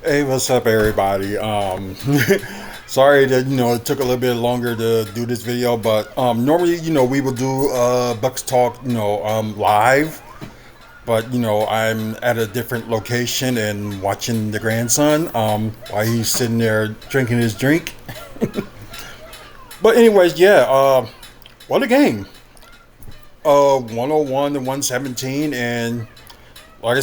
Hey, what's up, everybody? Sorry that it took a little bit longer to do this video, but normally we will do Bucks Talk live, but I'm at a different location and watching the grandson while he's sitting there drinking his drink. But anyways, yeah, what a game! 101 to 117, and like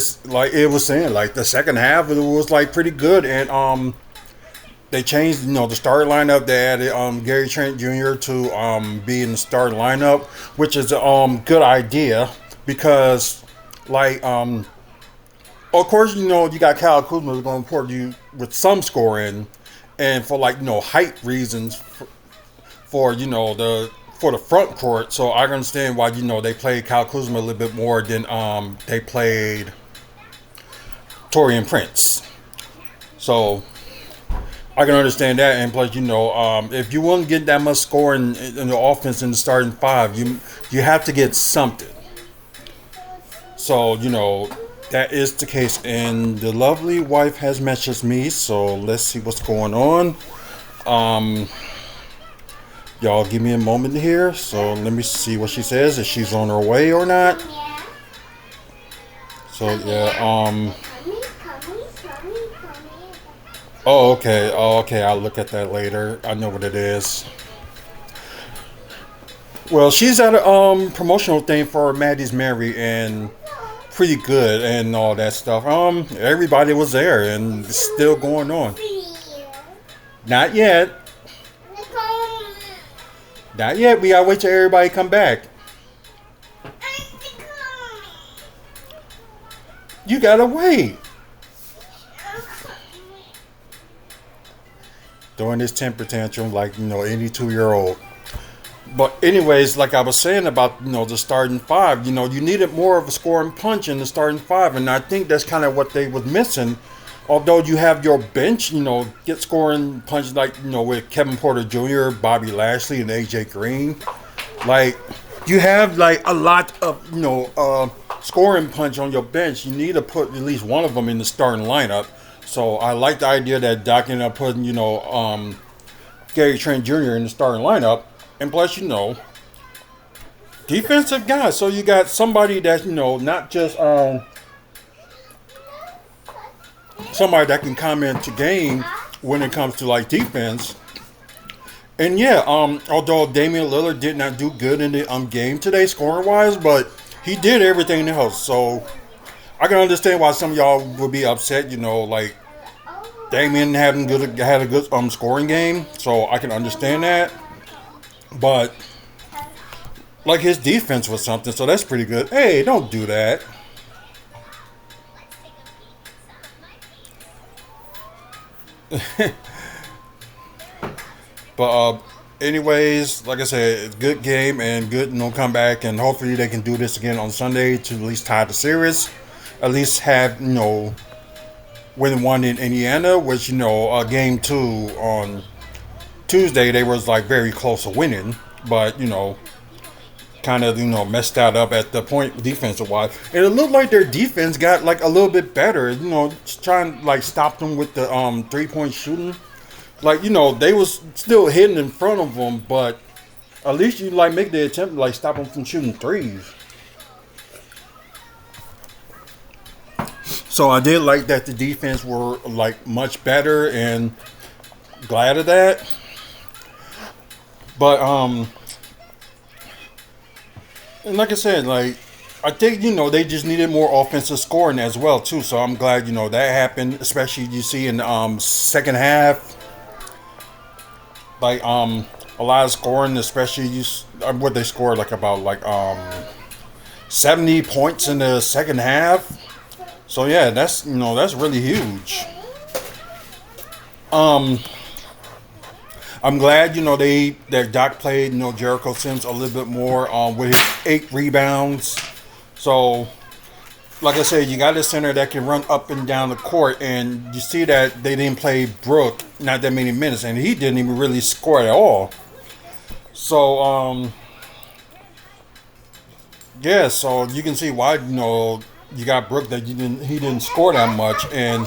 it was saying, like the second half it was like pretty good, and they changed the start lineup. They added Gary Trent Jr. to be in the start lineup, which is a good idea because like of course you got Kyle Kuzma who's going to support you with some scoring, and for like height reasons for the front court. So I understand why they played Kyle Kuzma a little bit more than they played Torian Prince. So I can understand that, and plus if you want to get that much scoring in the offense in the starting five, you have to get something. So that is the case, and the lovely wife has messaged me. So let's see what's going on. Y'all give me a moment here. So let me see what she says, if she's on her way or not. So yeah, oh okay. Oh, okay, I'll look at that later. I know what it is. Well, she's at a promotional thing for Maddie's Mary, and pretty good and all that stuff. Everybody was there and it's still going on. Not yet. Not yet. We gotta wait till everybody come back. You gotta wait. Doing this temper tantrum like any 2-year-old. But anyways, like I was saying about the starting five, you needed more of a scoring punch in the starting five, and I think that's kind of what they was missing. Although you have your bench, get scoring punches like with Kevin Porter Jr., Bobby Lashley, and AJ Green. Like you have like a lot of scoring punch on your bench. You need to put at least one of them in the starting lineup. So I like the idea that Doc ended up putting Gary Trent Jr. in the starting lineup. And plus, defensive guys. So you got somebody that's, not just somebody that can comment to game when it comes to like defense. And yeah, although Damian Lillard did not do good in the game today scoring wise, but he did everything else. So I can understand why some of y'all would be upset. Like Damian had a good scoring game, so I can understand that. But like his defense was something, so that's pretty good. Hey, don't do that. But anyways, like I said, good game and good comeback, and hopefully they can do this again on Sunday to at least tie the series. At least have win one in Indiana, which game two on Tuesday they was like very close to winning, but kind of messed that up at the point defensive wise, and it looked like their defense got like a little bit better. Trying to like stop them with the 3-point shooting. Like they was still hitting in front of them, but at least you like make the attempt to like stop them from shooting threes. So I did like that the defense were like much better, and glad of that. But and like I said, like I think they just needed more offensive scoring as well too. So I'm glad that happened. Especially you see in second half, like a lot of scoring. Especially what they scored like about like 70 points in the second half. So yeah, that's that's really huge. I'm glad that Doc played Jericho Sims a little bit more with his 8 rebounds. So like I said, you got a center that can run up and down the court, and you see that they didn't play Brook not that many minutes, and he didn't even really score at all. So yeah, so you can see why you got Brook that he didn't score that much, and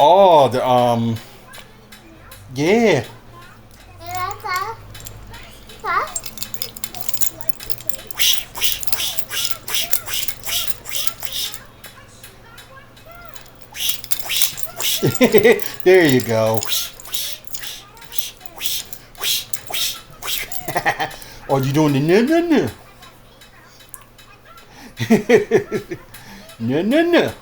Oh, the yeah. There you go. Oh, you doing the no. No.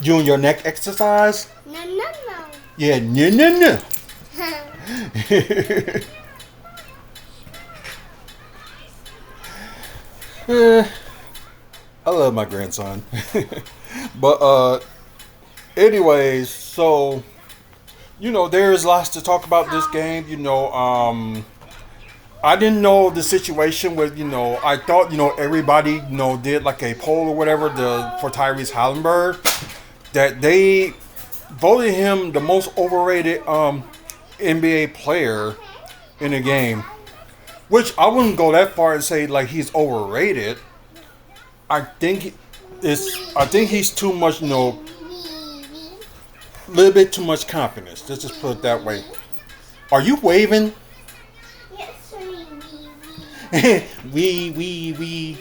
Doing your neck exercise? No. Yeah, no. I love my grandson. But anyways, so there's lots to talk about this game. I didn't know the situation with I thought everybody did like a poll or whatever for Tyrese Halliburton, that they voted him the most overrated NBA player in the game, which I wouldn't go that far and say like he's overrated. I think he's too much, a little bit too much confidence. Let's just put it that way. Are you waving? Yes, We. We.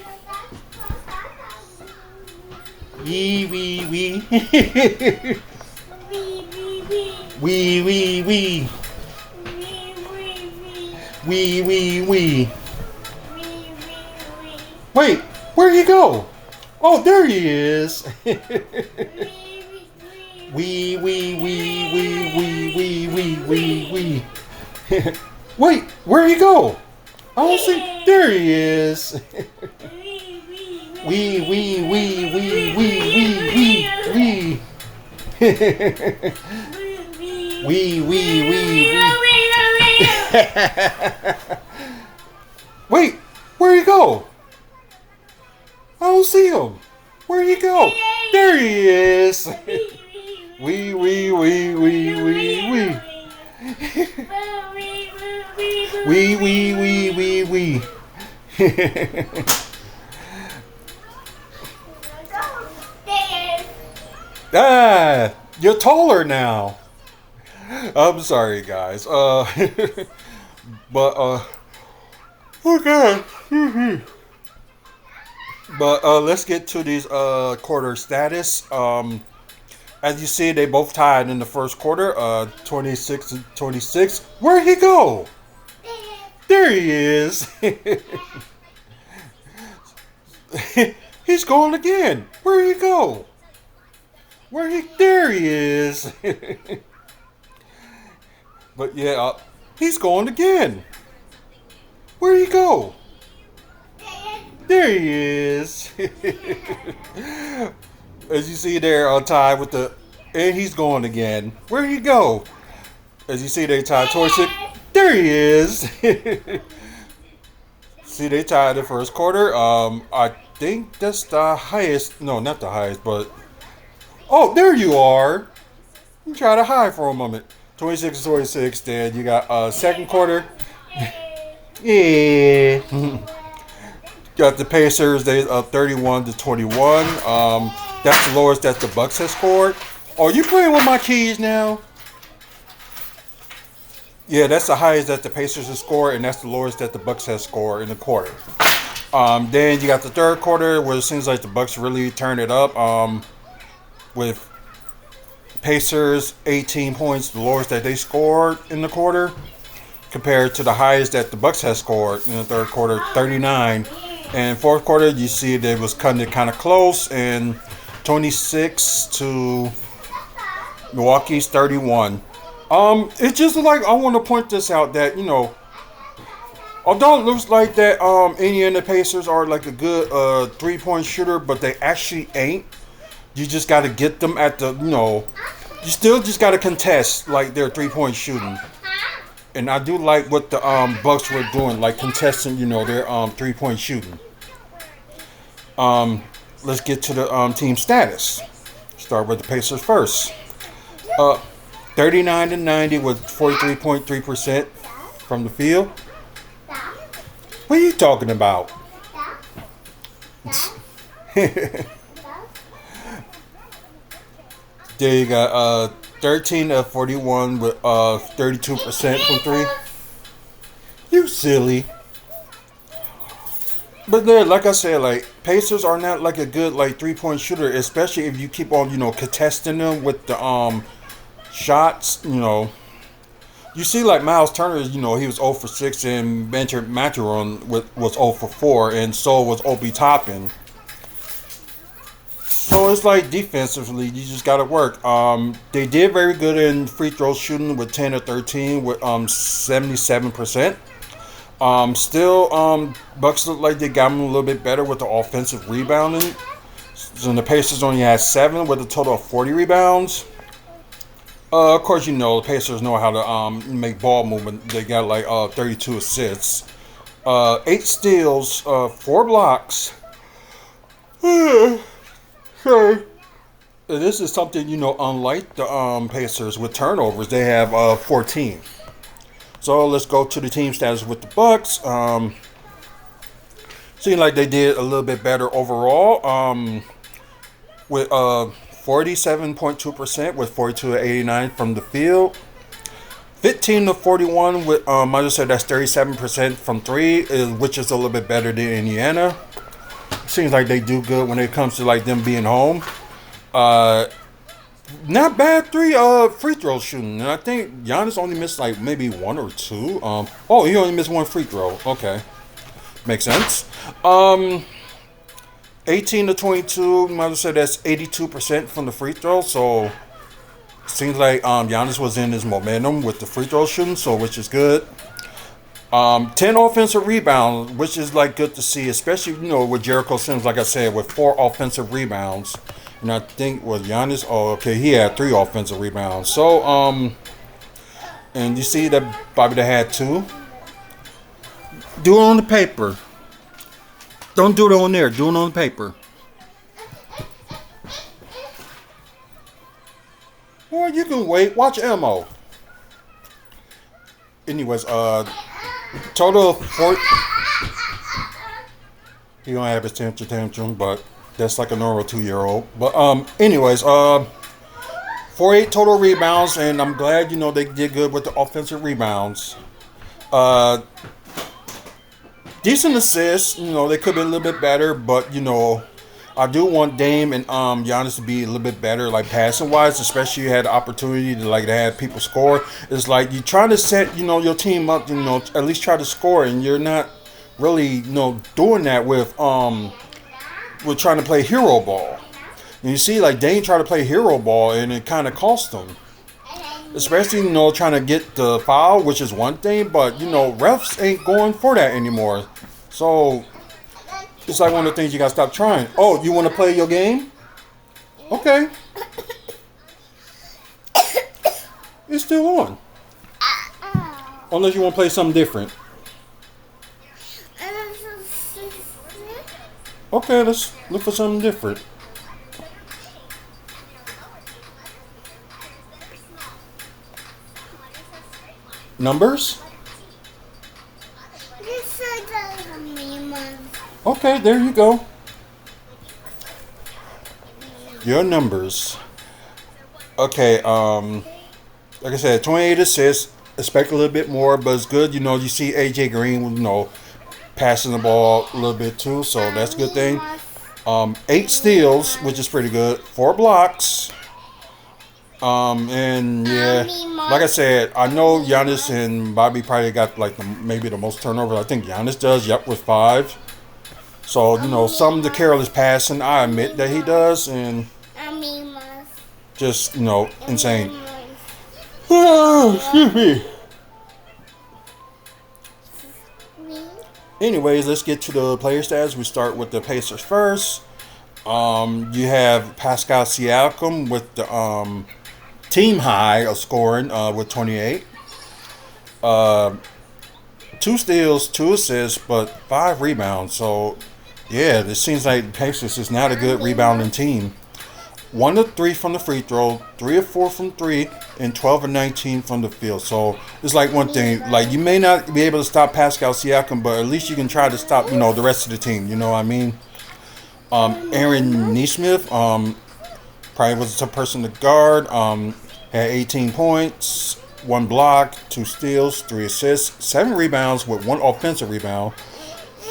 Wait, where'd he go? Oh, there he is. We. Wait, where'd he go? I don't see. There he is. We. Wait, where'd he go? I don't see him. Where'd he go? There he is. We. We. You're taller now. I'm sorry, guys. But okay. But let's get to these quarter status. As you see, they both tied in the first quarter, 26-26. Where'd he go? There he is. He's going again. Where'd he go? There he is. But yeah, he's going again. Where'd he go? There he is. As you see there, tied with and he's going again. Where'd he go? As you see, they tied 26. There he is. See, they tied the first quarter. I think that's the highest. No, not the highest, but oh, there you are. You try to hide for a moment. 26-26. Then you got second quarter. Yeah. Got the Pacers. They 31-21. That's the lowest that the Bucks have scored. Oh, you playing with my keys now? Yeah, that's the highest that the Pacers have scored, and that's the lowest that the Bucks have scored in the quarter. Then you got the third quarter, where it seems like the Bucks really turned it up. With Pacers 18 points, the lowest that they scored in the quarter, compared to the highest that the Bucks has scored in the third quarter, 39. And fourth quarter, you see they was cutting it kind of close, and 26 to Milwaukee's 31. It's just like I want to point this out that although it looks like that Indiana Pacers are like a good 3-point shooter, but they actually ain't. You just got to get them at the you still just got to contest like their 3-point shooting. And I do like what the Bucks were doing, like contesting their 3-point shooting. Let's get to the team status. Start with the Pacers first. 39-90 with 43.3% from the field. What are you talking about? They got 13 of 41 with 32% from three. You silly. But then, like I said, like Pacers are not like a good like 3-point shooter, especially if you keep on contesting them with the shots. You see like Miles Turner, he was 0 for 6, and Bencher Maturon was 0 for 4, and so was Obi Toppin. So it's like defensively, you just got to work. They did very good in free throw shooting with 10 or 13 with 77%. Still, Bucks look like they got them a little bit better with the offensive rebounding. So the Pacers only had 7 with a total of 40 rebounds. Of course, the Pacers know how to make ball movement. They got like 32 assists, 8 steals, 4 blocks. So this is something unlike the Pacers with turnovers. They have 14. So let's go to the team status with the Bucks. Seemed like they did a little bit better overall. With 47.2% with 42 to 89 from the field. 15 to 41 with I just said that's 37% from three, which is a little bit better than Indiana. Seems like they do good when it comes to like them being home. Not bad free throw shooting. And I think Giannis only missed like maybe 1 or 2. He only missed 1 free throw. Okay. Makes sense. 18 to 22, might as well say that's 82% from the free throw. So seems like Giannis was in his momentum with the free throw shooting, so which is good. 10 offensive rebounds, which is like good to see, especially with Jericho Sims, like I said, with 4 offensive rebounds. And I think with Giannis, he had 3 offensive rebounds. So and you see that Bobby that had 2. Do it on the paper. Don't do it on there. Do it on the paper. Well, you can wait. Watch Elmo. Anyways, total 4. He gonna have his tantrum, but that's like a normal 2-year-old. But anyways, 48 total rebounds, and I'm glad they did good with the offensive rebounds. Decent assists. They could be a little bit better, but I do want Dame and Giannis to be a little bit better, like passing wise, especially you had the opportunity to have people score. It's like you trying to set your team up, at least try to score, and you're not really doing that with trying to play hero ball. And you see like Dame tried to play hero ball, and it kind of cost them. Especially trying to get the foul, which is one thing, but refs ain't going for that anymore. So it's like one of the things you gotta stop trying. Oh, you want to play your game? Okay. It's still on. Unless you want to play something different. Okay, let's look for something different. Numbers? Okay, there you go. Your numbers. Okay, like I said, 28 assists. Expect a little bit more, but it's good. You see AJ Green, passing the ball a little bit too, so that's a good thing. 8 steals, which is pretty good. 4 blocks. And yeah, like I said, I know Giannis and Bobby probably got like maybe the most turnovers. I think Giannis does. Yep, with 5. So some of the careless passing, I admit that he does, and just insane. Excuse me. Anyways, let's get to the player stats. We start with the Pacers first. You have Pascal Siakam with the team high of scoring with 28. 2 steals, 2 assists, but 5 rebounds. So, yeah, this seems like Pacers is not a good rebounding team. 1 of 3 from the free throw, 3 of 4 from 3, and 12 of 19 from the field. So it's like one thing, like you may not be able to stop Pascal Siakam, but at least you can try to stop, the rest of the team. You know what I mean? Aaron Nesmith, Probably was a tough person to guard. Had 18 points, 1 block, 2 steals, 3 assists, 7 rebounds with 1 offensive rebound,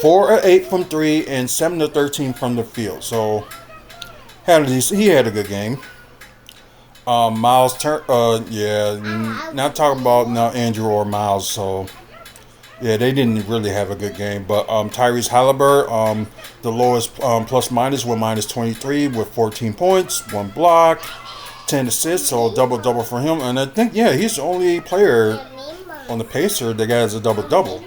4 of 8 from three, and 7 of 13 from the field. So he had a good game. Not talking about now Andrew or Miles. So yeah, they didn't really have a good game. But Tyrese Halliburton, the lowest plus minus with -23 with 14 points, 1 block, 10 assists, so double for him. And I think he's the only player on the Pacers that has a double.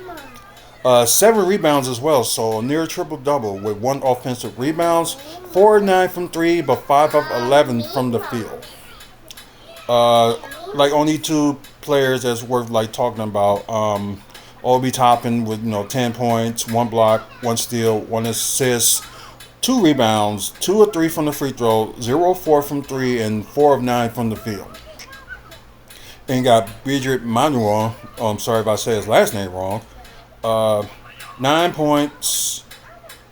7 rebounds as well, so near triple double with 1 offensive rebounds, 4 of 9 from three, but 5 of 11 from the field. Only 2 players that's worth talking about. Obi Toppin with 10 points, 1 block, 1 steal, 1 assist, 2 rebounds, 2 of 3 from the free throw, 0 of 4 from three, and 4 of 9 from the field. And got Bridget Manuel. Sorry if I say his last name wrong. 9 points,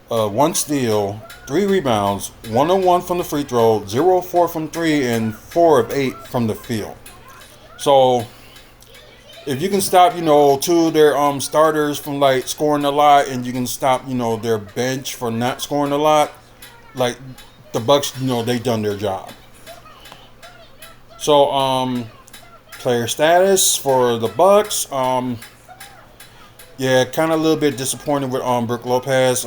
1 steal, 3 rebounds, 1 of 1 from the free throw, 0 of 4 from three, and 4 of 8 from the field. So if you can stop, 2 of their starters from scoring a lot, and you can stop, their bench from not scoring a lot, the Bucks, they done their job. So player status for the Bucks, kind of a little bit disappointed with Brook Lopez.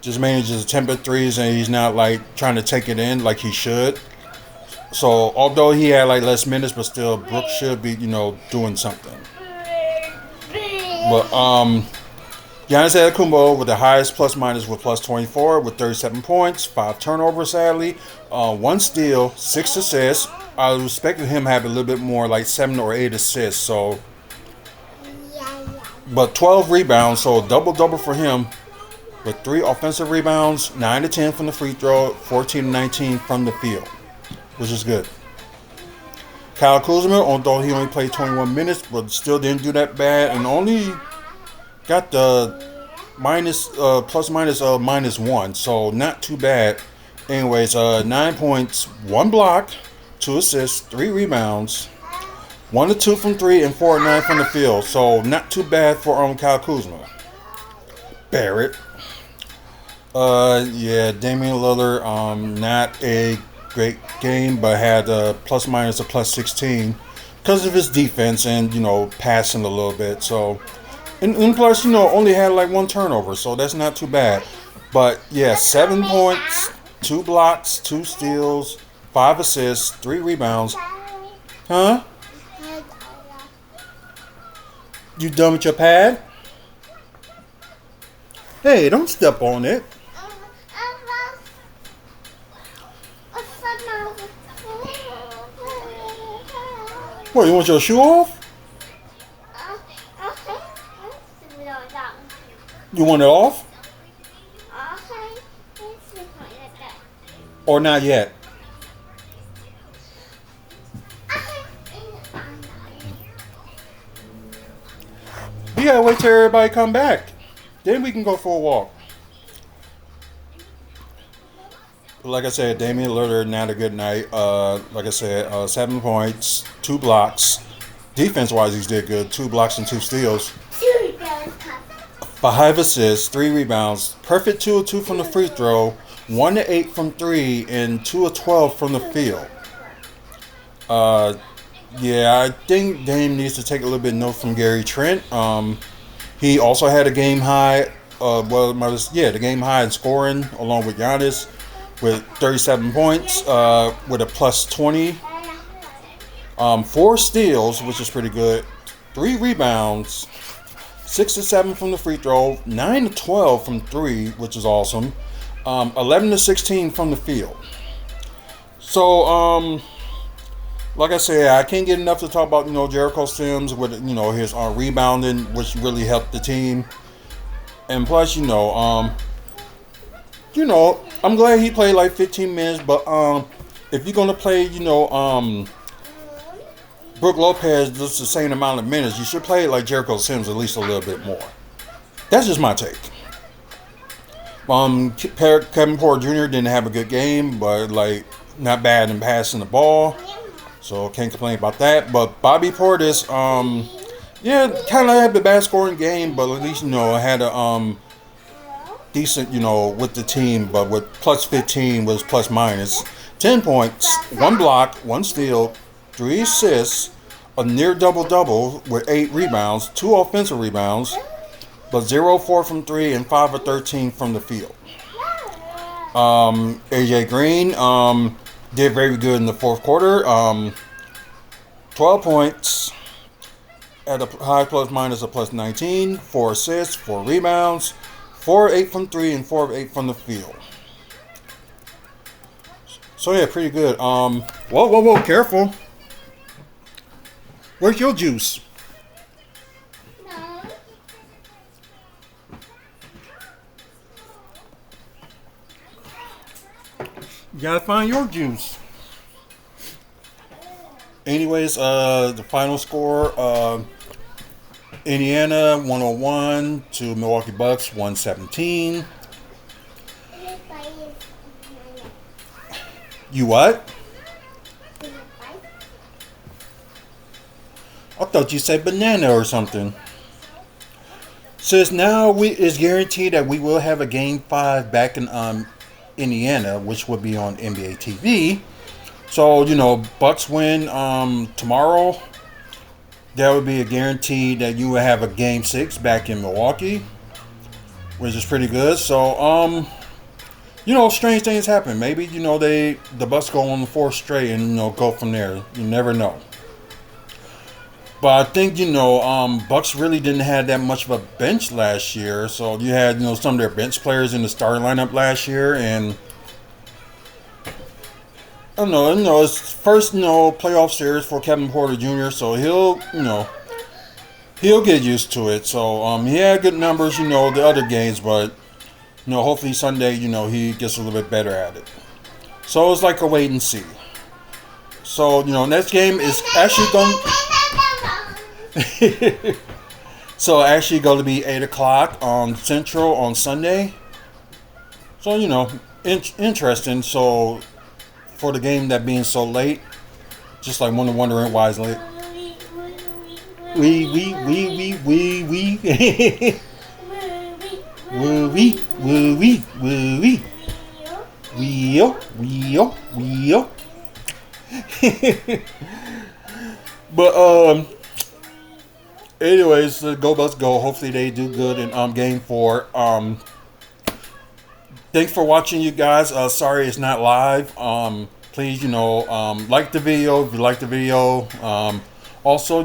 Just manages attempted threes, and he's not trying to take it in like he should. So although he had less minutes, but still Brook should be doing something. But Giannis Antetokounmpo with the highest plus minus with +24 with 37 points, 5 turnovers sadly, 1 steal, 6 assists. I was expecting him to have a little bit more 7 or 8 assists. So, but 12 rebounds, so double for him. With 3 offensive rebounds, 9 to 10 from the free throw, 14 to 19 from the field, which is good. Kyle Kuzma, although he only played 21 minutes, but still didn't do that bad, and only got the plus minus -1, so not too bad. Anyways, 9 points, 1 block, 2 assists, 3 rebounds, 1 of 2 from three, and 4 of 9 from the field. So not too bad for Kyle Kuzma. Barrett. Damian Lillard, not a great game, but had a plus minus of +16 because of his defense and, passing a little bit. So, and plus, only had 1 turnover, so that's not too bad. But 7 points, 2 blocks, 2 steals, 5 assists, 3 rebounds. Huh? You done with your pad? Hey, don't step on it. What, you want your shoe off? You want it off? Or not yet? You gotta wait till everybody come back. Then we can go for a walk. Like I said, Damian Lillard, not a good night. Like I said, 7 points, 2 blocks. Defense-wise, he did good. 2 blocks and 2 steals. 5 assists, 3 rebounds. Perfect 2 of 2 from the free throw. 1 of 8 from three, and 2 of 12 from the field. I think Dame needs to take a little bit of note from Gary Trent. He also had a game high. The game high in scoring along with Giannis, with 37 points, with a +20, 4 steals, which is pretty good, 3 rebounds, 6 to 7 from the free throw, 9 to 12 from three, which is awesome, 11 to 16 from the field. So, like I said, I can't get enough to talk about, Jericho Sims with, his rebounding, which really helped the team. And plus, I'm glad he played 15 minutes, but if you're gonna play, Brook Lopez just the same amount of minutes, you should play Jericho Sims at least a little bit more. That's just my take. Kevin Porter Jr. didn't have a good game, but not bad in passing the ball, so can't complain about that. But Bobby Portis, yeah, kind of had the bad scoring game, but at least had a decent with the team. But with plus 15 was plus minus 10 points, one block, one steal, three assists, a near double double with 8 rebounds, two offensive rebounds, but 0-4 from three and 5 of 13 from the field. AJ Green did very good in the fourth quarter. 12 points at a high plus minus of plus 19, 4 assists, 4 rebounds, 4 of 8 from 3 and 4 of 8 from the field. So yeah, pretty good. Whoa, careful. Where's your juice? You gotta find your juice. Anyways, the final score, Indiana 101 to Milwaukee Bucks 117. You what? I thought you said banana or something. Says now it's guaranteed that we will have a Game 5 back in Indiana, which will be on NBA TV. So, Bucks win tomorrow. That would be a guarantee that you will have a Game 6 back in Milwaukee, which is pretty good. So, strange things happen. Maybe, the Bucks go on the fourth straight and, go from there. You never know. But I think, Bucks really didn't have that much of a bench last year. So you had, some of their bench players in the starting lineup last year. And I don't know, it's first, playoff series for Kevin Porter Jr. So he'll get used to it. So he had good numbers, the other games. But, hopefully Sunday, he gets a little bit better at it. So it's like a wait and see. So, next game is actually going so actually going to be 8 o'clock on Central on Sunday. So, interesting. So, for the game that being so late, just like wondering why it's late. Wee. Wee. But anyways, go Bucks go. Hopefully they do good in Game 4. Thanks for watching, you guys. Sorry it's not live. Please, like the video if you like the video. Also,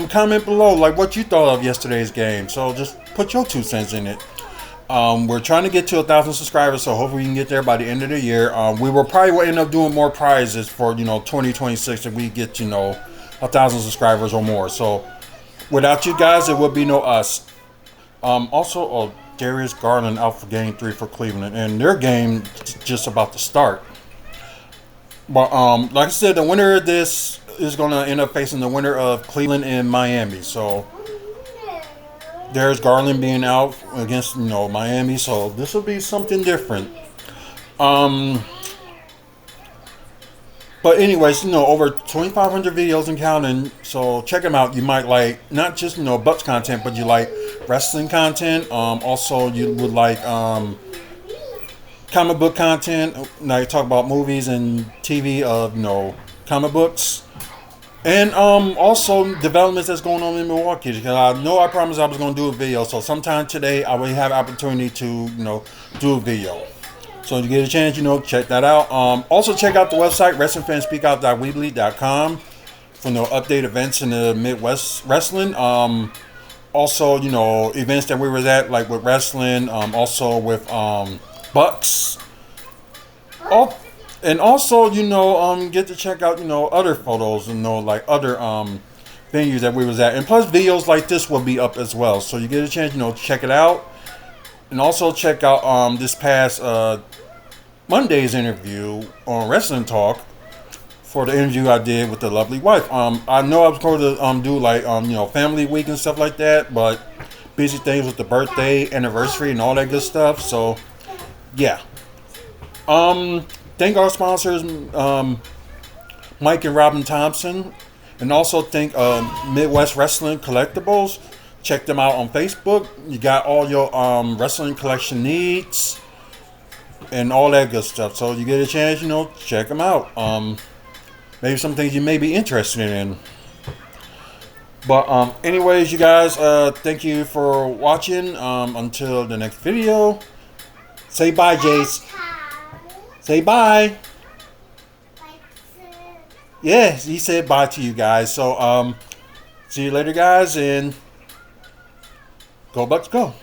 comment below like what you thought of yesterday's game. So just put your 2 cents in it. We're trying to get to 1,000 subscribers, so hopefully we can get there by the end of the year. We will probably end up doing more prizes for 2026 if we get 1,000 subscribers or more. So without you guys, there would be no us. Also, Darius Garland out for Game 3 for Cleveland, and their game just about to start. But like I said, the winner of this is going to end up facing the winner of Cleveland and Miami. So there's Garland being out against Miami, so this will be something different. But anyways, over 2,500 videos and counting, so check them out. You might like not just Bucks content, but you like wrestling content. Also you would like comic book content. Like talk about movies and TV of comic books. And also developments that's going on in Milwaukee. Because I promised I was going to do a video. So sometime today I will have opportunity to do a video. So if you get a chance, check that out. Also check out the website WrestlingFansSpeakOut.weebly.com for update events in the Midwest wrestling. Also events that we were at like with wrestling. Also with Bucks. And also, get to check out, other photos and like other venues that we was at. And plus videos like this will be up as well. So you get a chance, check it out. And also check out this past Monday's interview on Wrestling Talk for the interview I did with the lovely wife. I know I was going to do like family week and stuff like that, but busy things with the birthday, anniversary, and all that good stuff. So yeah. thank our sponsors, Mike and Robin Thompson, and also thank Midwest Wrestling Collectibles. Check them out on Facebook. You got all your wrestling collection needs and all that good stuff. So you get a chance, check them out. Maybe some things you may be interested in. But anyways, you guys, thank you for watching. Until the next video, say bye, Jace. Say bye. Yeah, he said bye to you guys. So see you later, guys, and go Bucks, go.